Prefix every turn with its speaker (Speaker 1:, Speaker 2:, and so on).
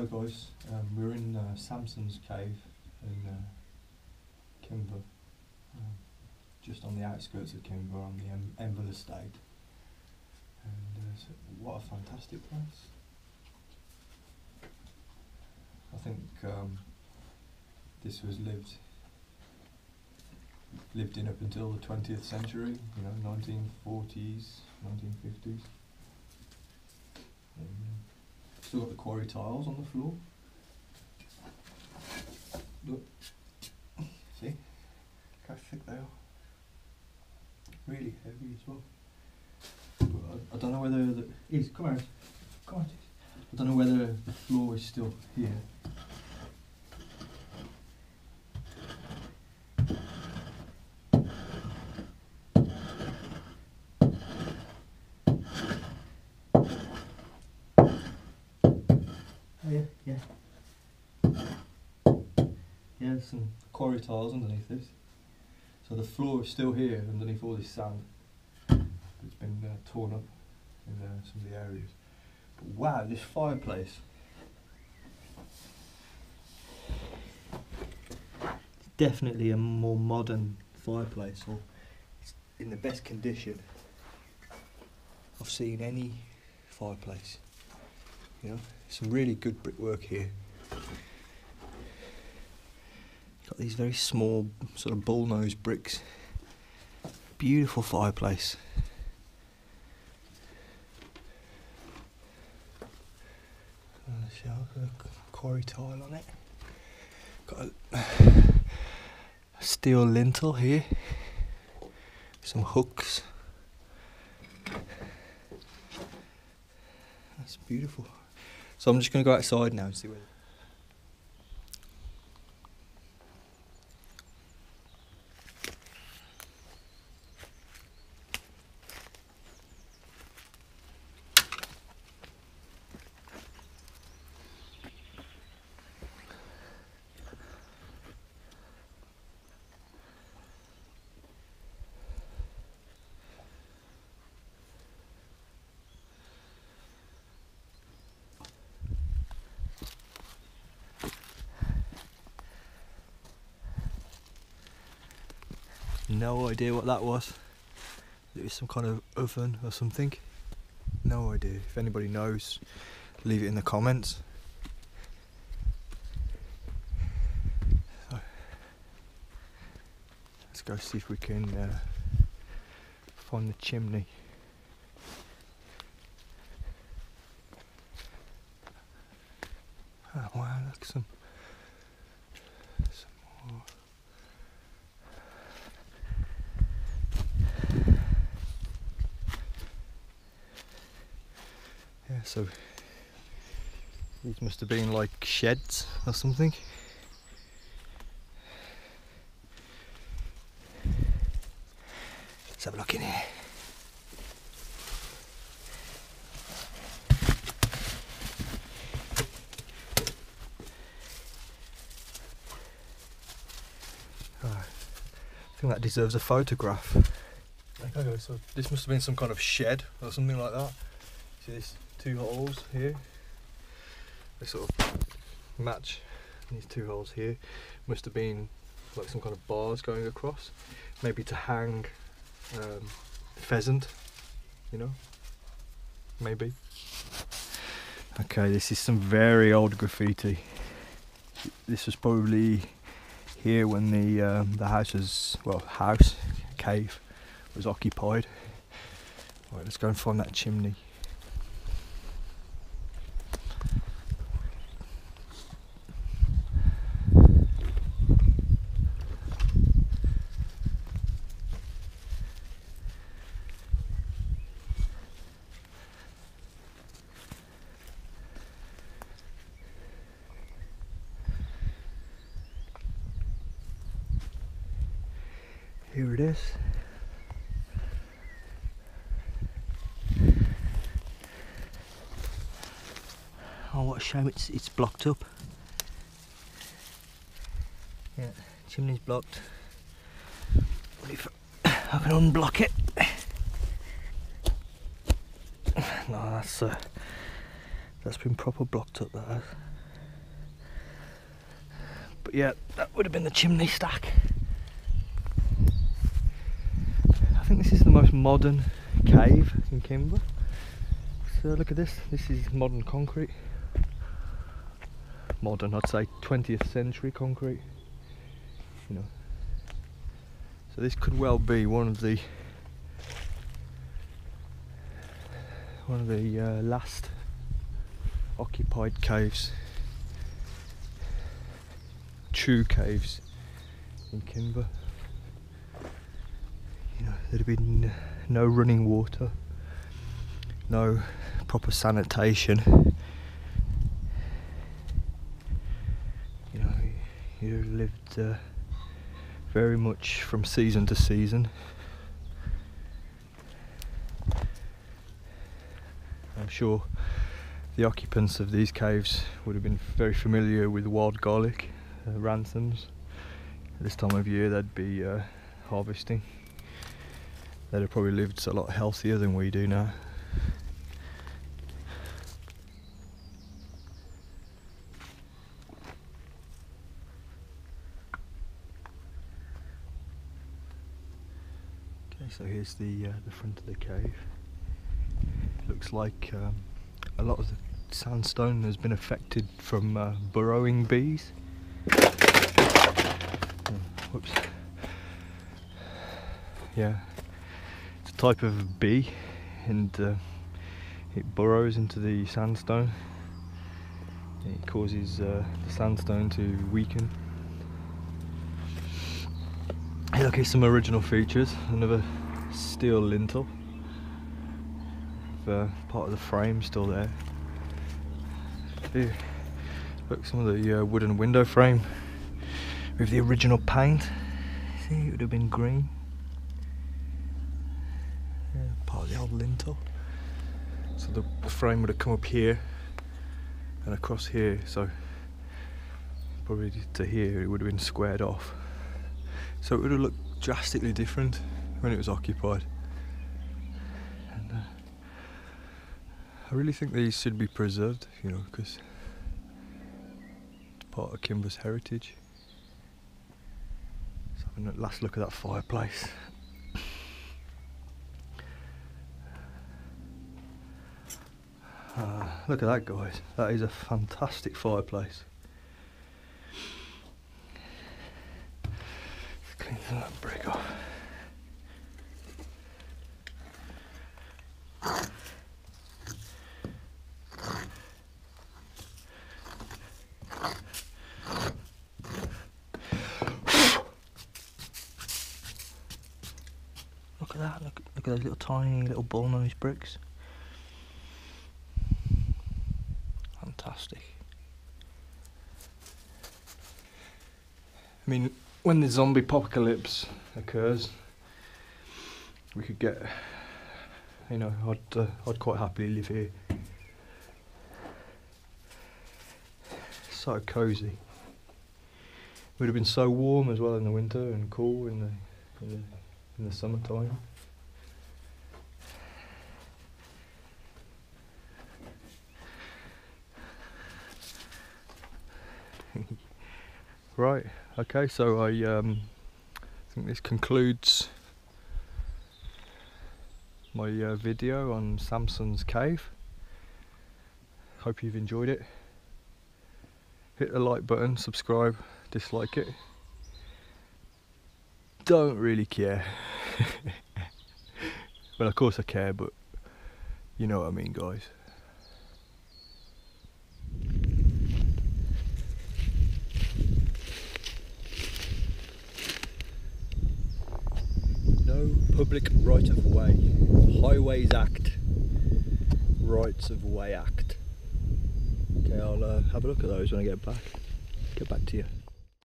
Speaker 1: Hi guys, we're in Samson's cave in Kinver, just on the outskirts of Kinver on the Enville estate, and so what a fantastic place. I think this was lived in up until the 20th century, 1940s, 1950s. Still got the quarry tiles on the floor. Look, see, look how thick they are. Really heavy as well. But I don't know whether come on. I don't know whether the floor is still here. Yeah, there's some quarry tiles underneath this. So the floor is still here underneath all this sand. It's been torn up in some of the areas. But wow, this fireplace. It's definitely a more modern fireplace, or it's in the best condition I've seen any fireplace. Some really good brickwork here. Got these very small sort of bullnose bricks. Beautiful fireplace. A quarry tile on it. Got a steel lintel here. Some hooks. That's beautiful. So I'm just going to go outside now and see where. No idea what that was. It was some kind of oven or something. No idea. If anybody knows, leave it in the comments. So, let's go see if we can find the chimney. Oh wow, look, some more. Yeah, so these must have been like sheds or something. Let's have a look in here. I think that deserves a photograph. Okay, so this must have been some kind of shed or something like that. See these two holes here? They sort of match these two holes here. Must have been like some kind of bars going across, maybe to hang pheasant, maybe. Okay, this is some very old graffiti. This was probably here when the cave was occupied. Right, let's go and find that chimney. Here it is. Oh, what a shame it's blocked up. Yeah, chimney's blocked. What if I can unblock it? No, that's been proper blocked up, that has. But yeah, that would have been the chimney stack. I think this is the most modern cave in Kinver. So look at this. This is modern concrete. Modern, I'd say 20th century concrete. You know. So this could well be one of the last occupied caves, true caves in Kinver. You know, there'd have been no running water, no proper sanitation. You know, you lived very much from season to season. I'm sure the occupants of these caves would have been very familiar with wild garlic, ransoms. At this time of year they'd be harvesting. They'd have probably lived a lot healthier than we do now. Okay, so here's the front of the cave. Looks like a lot of the sandstone has been affected from burrowing bees. Whoops. Yeah, it's a type of bee, and it burrows into the sandstone. It causes the sandstone to weaken. Hey, look, here's some original features. Another steel lintel. Part of the frame still there. Here, look, some of the wooden window frame with the original paint. See, it would have been green. Yeah, part of the old lintel. So the frame would have come up here and across here, so probably to here it would have been squared off. So it would have looked drastically different when it was occupied. I really think these should be preserved, you know, because it's part of Kinver's heritage. Let's have a last look at that fireplace. Look at that, guys. That is a fantastic fireplace. Let's clean that brick off. Look at that, look at those little tiny little bullnose bricks. Fantastic. I mean, when the zombie apocalypse occurs, we could get, you know, I'd quite happily live here. So cosy. It would have been so warm as well in the winter and cool in the summertime. Right, okay, so I think this concludes my video on Samson's cave. Hope you've enjoyed it. Hit the like button, subscribe, dislike it. Don't really care. Well, of course I care, but you know what I mean, guys. No public right of way. Highways Act. Rights of Way Act. Okay, I'll have a look at those when I get back to you.